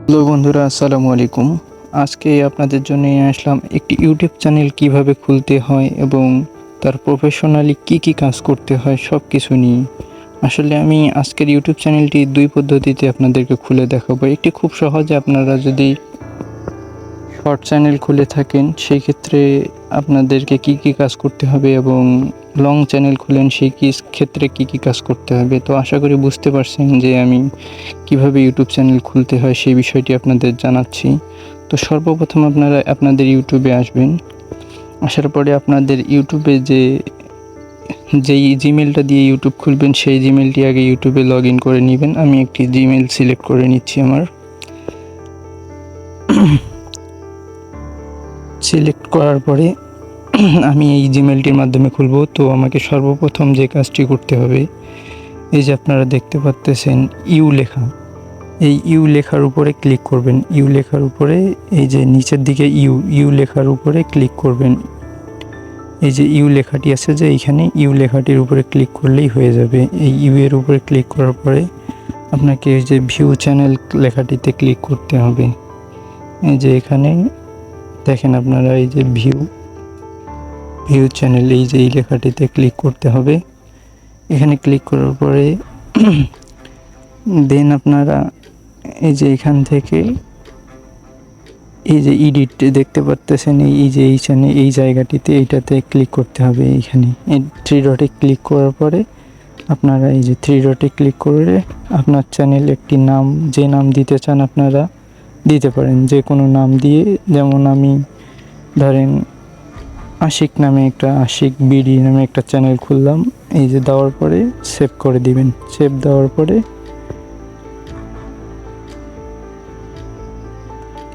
Hello বন্ধুরা, আসসালামু আলাইকুম। আজকে আপনাদের জন্য নিয়ে আসলাম একটি ইউটিউব চ্যানেল কিভাবে খুলতে হয় এবং তার প্রফেশনালি কি কাজ করতে হয় সব কিছু নিয়ে। আসলে আমি আজকের ইউটিউব চ্যানেলটি দুই পদ্ধতিতে আপনাদেরকে খুলে দেখাবো। একটি খুব সহজে, আপনারা যদি শর্ট চ্যানেল খুলে থাকেন সেই ক্ষেত্রে আপনাদেরকে কি কাজ করতে হবে, এবং লং চ্যানেল খুলেন সেই ক্ষেত্রে কি কাজ করতে হবে। তো আশা করি বুঝতে পারছেন যে আমি কিভাবে ইউটিউব চ্যানেল খুলতে হয় সেই বিষয়টি আপনাদের জানাচ্ছি। তো সর্বপ্রথম আপনারা আপনাদের ইউটিউবে আসবেন। আসার পরে আপনাদের ইউটিউবে যেই জিমেলটা দিয়ে ইউটিউব খুলবেন সেই জিমেলটি আগে ইউটিউবে লগ ইন করে নেবেন। আমি একটি জিমেল সিলেক্ট করে নিচ্ছি। আমার সিলেক্ট করার পরে আমি এই জিমেলটির মাধ্যমে খুলব। তো আমাকে সর্বপ্রথম যে কাজটি করতে হবে, এই যে আপনারা দেখতে পাচ্ছেন ইউ লেখা, এই ইউ লেখার উপরে ক্লিক করবেন। ইউ লেখার উপরে এই যে নিচের দিকে ইউ লেখার উপরে ক্লিক করবেন। এই যে ইউ লেখাটি আছে, যে এইখানে ইউ লেখাটির উপরে ক্লিক করলেই হয়ে যাবে। এই ইউ এর উপরে ক্লিক করার পরে আপনাকে এই যে ভিউ চ্যানেল লেখাটিতে ক্লিক করতে হবে। এই যে এখানে দেখেন আপনারা, এই যে ভিউ চ্যানেল, এই যে এই লেখাটিতে ক্লিক করতে হবে। এখানে ক্লিক করার পরে দেন আপনারা এই যে এখান থেকে এই যে এডিট দেখতে পাচ্ছেন, এই যে এইখানে এই জায়গাটিতে এইটাতে ক্লিক করতে হবে। এইখানে এই থ্রি ডটে ক্লিক করার পরে আপনারা এই যে থ্রি ডটে ক্লিক করে আপনার চ্যানেল একটি নাম, যে নাম দিতে চান আপনারা দিতে পারেন। যে কোনো নাম দিয়ে, যেমন আমি ধরেন আশিক বিডি নামে একটা চ্যানেল খুললাম। এই যে দেওয়ার পরে সেভ করে দিবেন। সেভ দেওয়ার পরে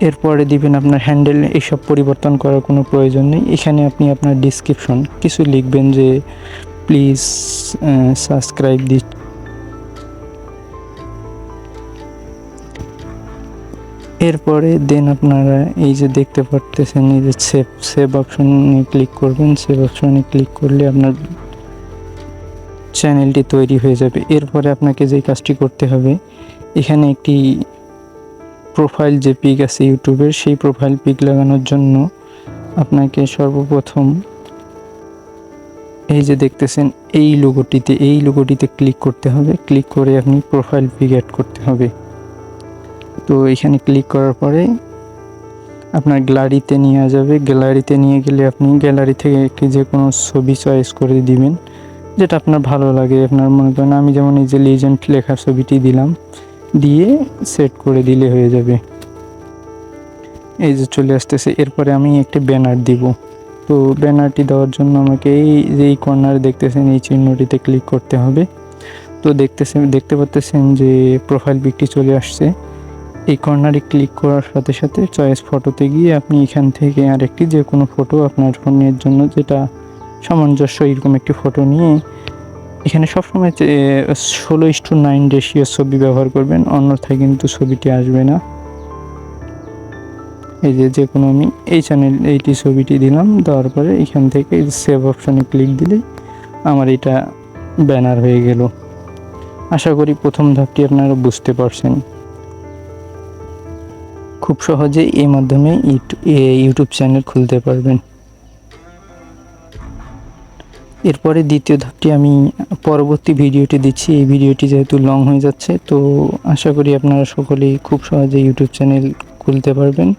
এরপরে দিবেন আপনার হ্যান্ডেল। এইসব পরিবর্তন করার কোনো প্রয়োজন নেই। এখানে আপনি আপনার ডিসক্রিপশন কিছু লিখবেন, যে প্লিজ সাবস্ক্রাইব দিস। এরপরে দেন আপনারা এই যে দেখতে পারতেছেন, এই যে সেভ অপশনে ক্লিক করবেন। সেভ অপশনে ক্লিক করলে আপনার চ্যানেলটি তৈরি হয়ে যাবে। এরপরে আপনাকে যে কাজটি করতে হবে, এখানে একটি প্রোফাইল যে পিক আছে ইউটিউবের, সেই প্রোফাইল পিক লাগানোর জন্য আপনাকে সর্বপ্রথম এই যে দেখতেছেন এই লোগোটিতে ক্লিক করতে হবে। ক্লিক করে আপনি প্রোফাইল পিক অ্যাড করতে হবে। তো এখানে ক্লিক করার পরে আপনার গ্যালারিতে নিয়ে যাবে। গ্যালারিতে নিয়ে গেলে আপনি গ্যালারি থেকে একটি যে কোনো ছবি চয়েস করে দিবেন, যেটা আপনার ভালো লাগে। আপনার মনে করেন, আমি যেমন এই যে লিজেন্ড লেখার ছবিটি দিলাম, দিয়ে সেট করে দিলে হয়ে যাবে। এই যে চলে আসতেছে। এরপরে আমি একটি ব্যানার দিব। তো ব্যানারটি দেওয়ার জন্য আমাকে এই কর্নারে দেখতেছেন এই চিহ্নটিতে ক্লিক করতে হবে। তো দেখতে পাচ্ছেন যে প্রোফাইল পিকটি চলে আসছে। এই কর্নারে ক্লিক করার সাথে সাথে চয়েস ফটোতে গিয়ে আপনি এখান থেকে আরেকটি যে কোনো ফটো আপনার ফোনের জন্য যেটা সামঞ্জস্য, এরকম একটি ফটো নিয়ে এখানে সবসময় 16:9 রেশিও ছবি ব্যবহার করবেন, অন্যথায় কিন্তু ছবিটি আসবে না। এই যে কোনো আমি এইটি ছবিটি দিলাম। দেওয়ার পরে এখান থেকে সেভ অপশনে ক্লিক দিলে আমার এটা ব্যানার হয়ে গেল। আশা করি প্রথম ধাপটি আপনারা বুঝতে পারছেন। খুব সহজে এই মাধ্যমে ইউটিউব চ্যানেল খুলতে পারবেন। এরপরে দ্বিতীয় ধাপটি আমি পরবর্তী ভিডিওটি দিচ্ছি। এই ভিডিওটি যেহেতু লং হয়ে যাচ্ছে, তো আশা করি আপনারা সকলেই খুব সহজে ইউটিউব চ্যানেল খুলতে পারবেন।